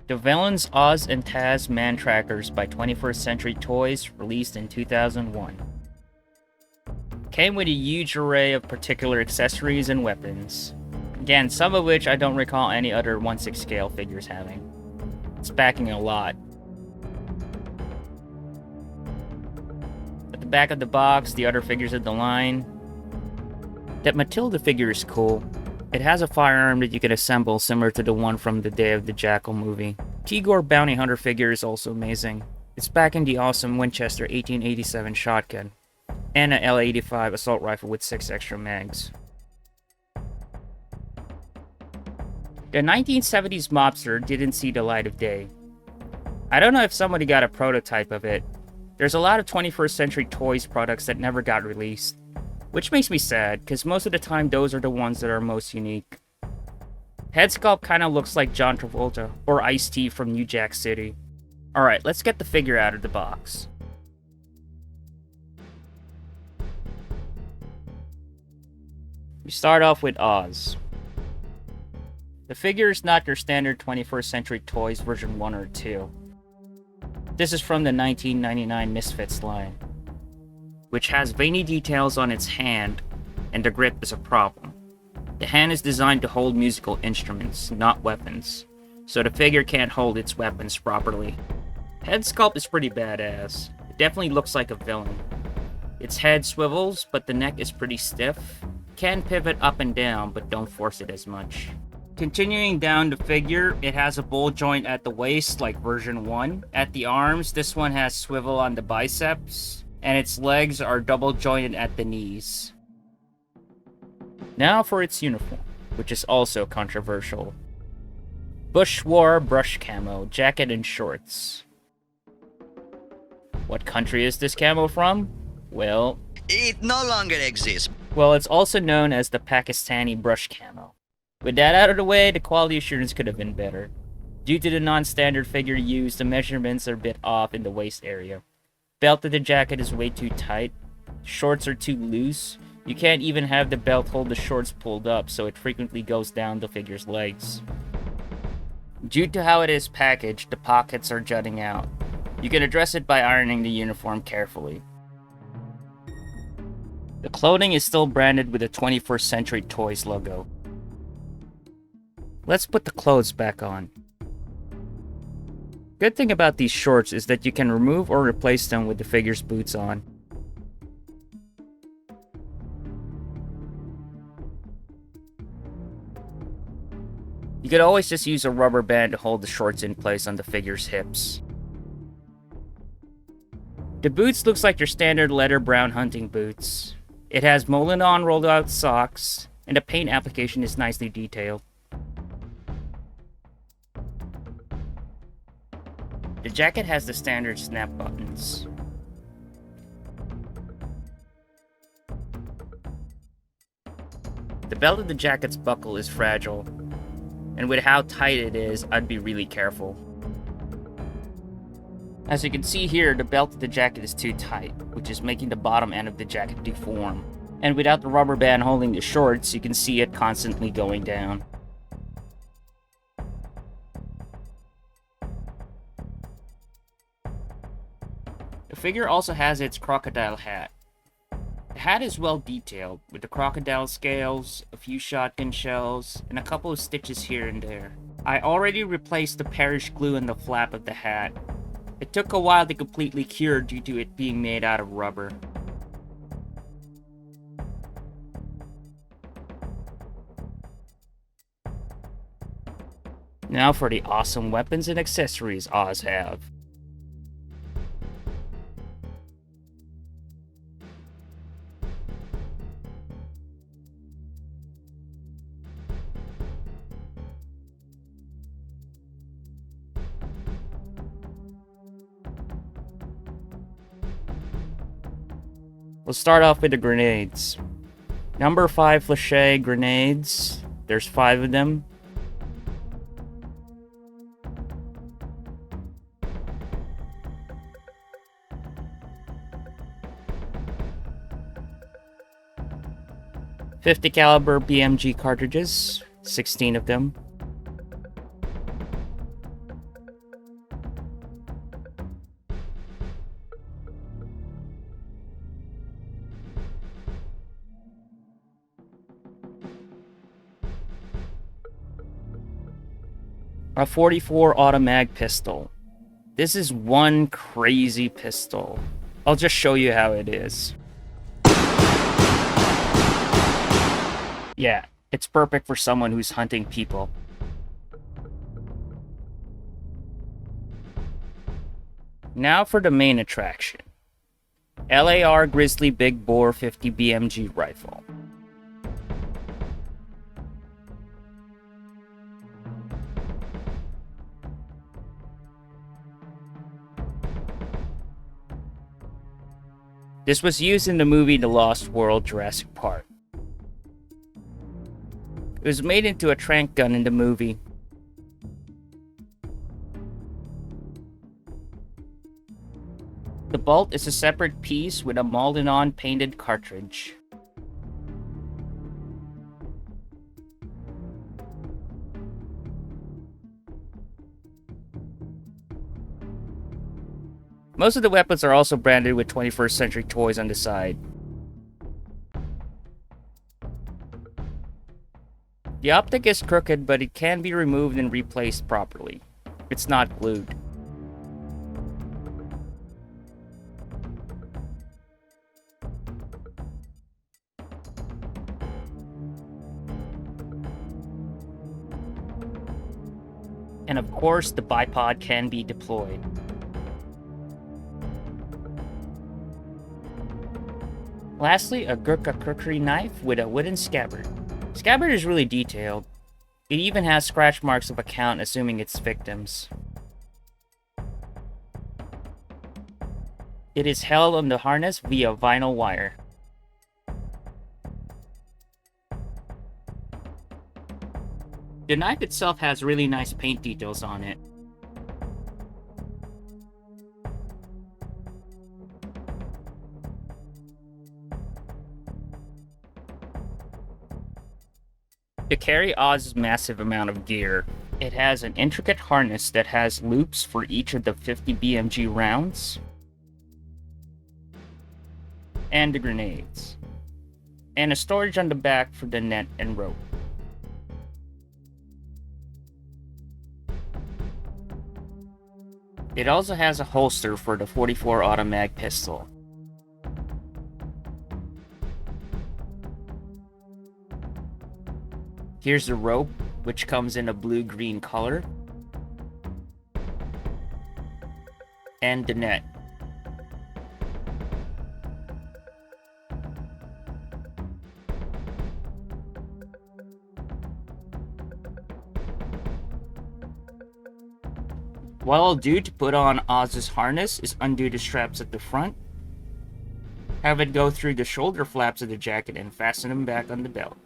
The villains Oz and Tazz Mantrackers by 21st Century Toys, released in 2001. Came with a huge array of particular accessories and weapons. Again, some of which I don't recall any other 1/6 scale figures having. It's packing a lot. At the back of the box, the other figures of the line. That Matilda figure is cool. It has a firearm that you can assemble similar to the one from the Day of the Jackal movie. Tigor Bounty Hunter figure is also amazing. It's packing the awesome Winchester 1887 shotgun and an L85 assault rifle with 6 extra mags. The 1970s mobster didn't see the light of day. I don't know if somebody got a prototype of it. There's a lot of 21st Century Toys products that never got released, which makes me sad, because most of the time those are the ones that are most unique. Head sculpt kinda looks like John Travolta, or Ice-T from New Jack City. Alright, let's get the figure out of the box. We start off with Oz. The figure is not your standard 21st Century Toys version 1 or 2. This is from the 1999 Misfits line, which has veiny details on its hand, and the grip is a problem. The hand is designed to hold musical instruments, not weapons, so the figure can't hold its weapons properly. Head sculpt is pretty badass. It definitely looks like a villain. Its head swivels, but the neck is pretty stiff. Can pivot up and down, but don't force it as much. Continuing down the figure, it has a ball joint at the waist like version 1. At the arms, this one has swivel on the biceps, and its legs are double jointed at the knees. Now for its uniform, which is also controversial. Bushwar brush camo, jacket and shorts. What country is this camo from? Well, it no longer exists. Well, it's also known as the Pakistani brush camo. With that out of the way, the quality assurance could have been better. Due to the non-standard figure used, the measurements are a bit off in the waist area. Belt of the jacket is way too tight. Shorts are too loose. You can't even have the belt hold the shorts pulled up, so it frequently goes down the figure's legs. Due to how it is packaged, the pockets are jutting out. You can address it by ironing the uniform carefully. The clothing is still branded with the 21st Century Toys logo. Let's put the clothes back on. Good thing about these shorts is that you can remove or replace them with the figure's boots on. You could always just use a rubber band to hold the shorts in place on the figure's hips. The boots looks like your standard leather brown hunting boots. It has Molin-On rolled out socks, and the paint application is nicely detailed. The jacket has the standard snap buttons. The belt of the jacket's buckle is fragile, and with how tight it is, I'd be really careful. As you can see here, the belt of the jacket is too tight, which is making the bottom end of the jacket deform. And without the rubber band holding the shorts, you can see it constantly going down. The figure also has its crocodile hat. The hat is well detailed, with the crocodile scales, a few shotgun shells, and a couple of stitches here and there. I already replaced the Parrish glue in the flap of the hat. It took a while to completely cure due to it being made out of rubber. Now for the awesome weapons and accessories Oz have. We'll start off with the grenades. Number 5 Flèche grenades. There's 5 of them. .50 caliber BMG cartridges, 16 of them. A 44 automatic pistol. This is one crazy pistol. I'll just show you how it is. Yeah, it's perfect for someone who's hunting people. Now for the main attraction. LAR Grizzly Big Bore 50 BMG rifle. This was used in the movie The Lost World Jurassic Park. It was made into a tranq gun in the movie. The bolt is a separate piece with a molded-on painted cartridge. Most of the weapons are also branded with 21st Century Toys on the side. The optic is crooked, but it can be removed and replaced properly. It's not glued. And of course, the bipod can be deployed. Lastly, a Gurkha cookery knife with a wooden scabbard. Scabbard is really detailed. It even has scratch marks of a count, assuming it's victims. It is held on the harness via vinyl wire. The knife itself has really nice paint details on it. To carry Ozz's massive amount of gear, it has an intricate harness that has loops for each of the 50 BMG rounds, and the grenades, and a storage on the back for the net and rope. It also has a holster for the 44 automatic pistol. Here's the rope, which comes in a blue-green color, and the net. What I'll do to put on Ozz's harness is undo the straps at the front, have it go through the shoulder flaps of the jacket, and fasten them back on the belt.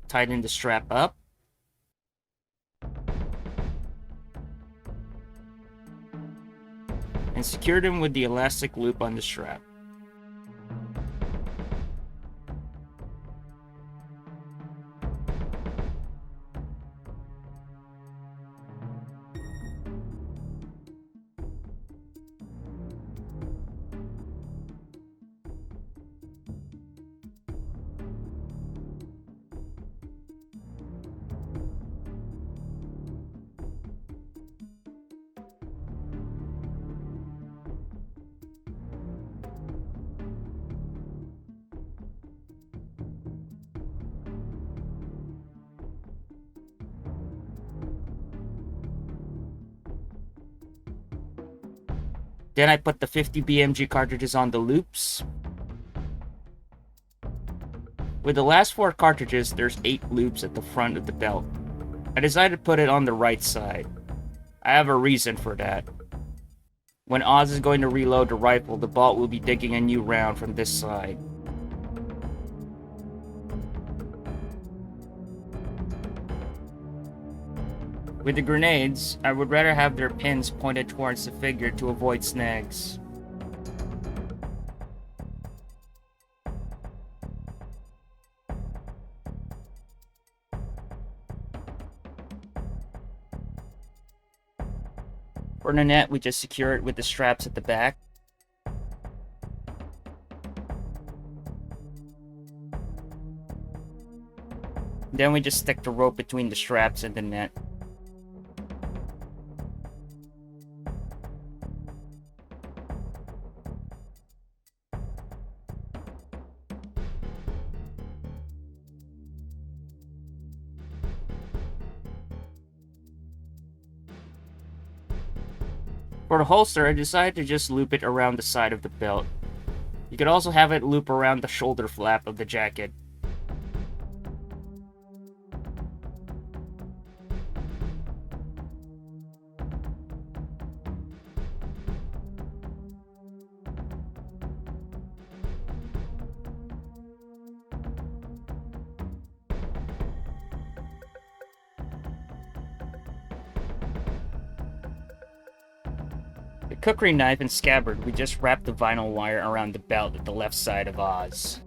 Tighten the strap up. And secure them with the elastic loop on the strap. Then I put the 50 BMG cartridges on the loops. With the last 4 cartridges, there's 8 loops at the front of the belt. I decided to put it on the right side. I have a reason for that. When Ozz is going to reload the rifle, the bolt will be digging a new round from this side. With the grenades, I would rather have their pins pointed towards the figure to avoid snags. the net, we just secure it with the straps at the back. Then we just stick the rope between the straps and the net. For the holster, I decided to just loop it around the side of the belt. You could also have it loop around the shoulder flap of the jacket. The cookery knife and scabbard, we just wrap the vinyl wire around the belt at the left side of Oz.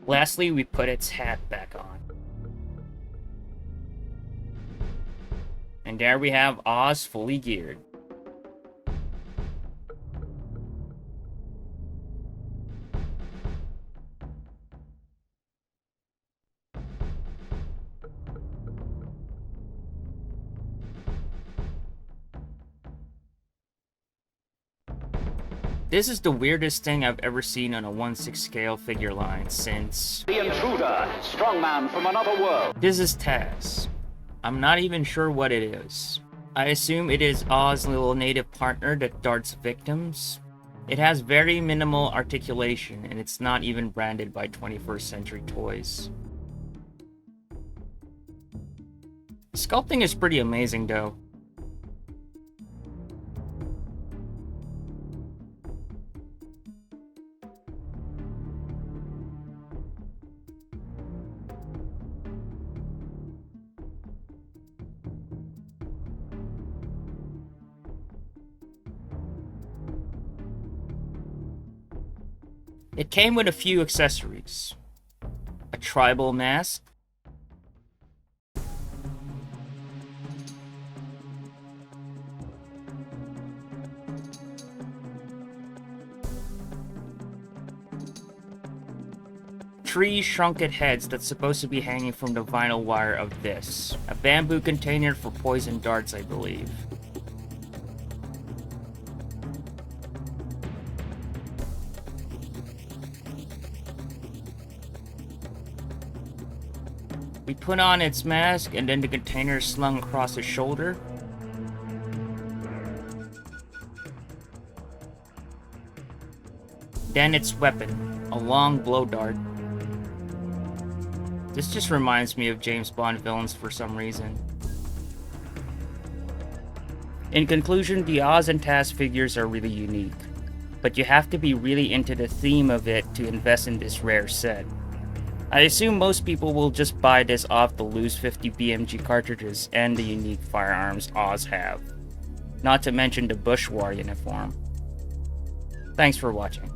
Lastly, we put its hat back on. And there we have Oz fully geared. This is the weirdest thing I've ever seen on a 1/6 scale figure line since... The intruder, strongman from another world. This is Tazz. I'm not even sure what it is. I assume it is Oz's little native partner that darts victims. It has very minimal articulation and it's not even branded by 21st Century Toys. Sculpting is pretty amazing though. It came with a few accessories. A tribal mask, three shrunken heads that's supposed to be hanging from the vinyl wire of this, a bamboo container for poison darts, I believe. We put on its mask and then the container slung across his shoulder. Then its weapon, a long blow dart. This just reminds me of James Bond villains for some reason. In conclusion, the Oz and Tazz figures are really unique, but you have to be really into the theme of it to invest in this rare set. I assume most people will just buy this off the loose 50 BMG cartridges and the unique firearms Oz have. Not to mention the Bush War uniform. Thanks for watching.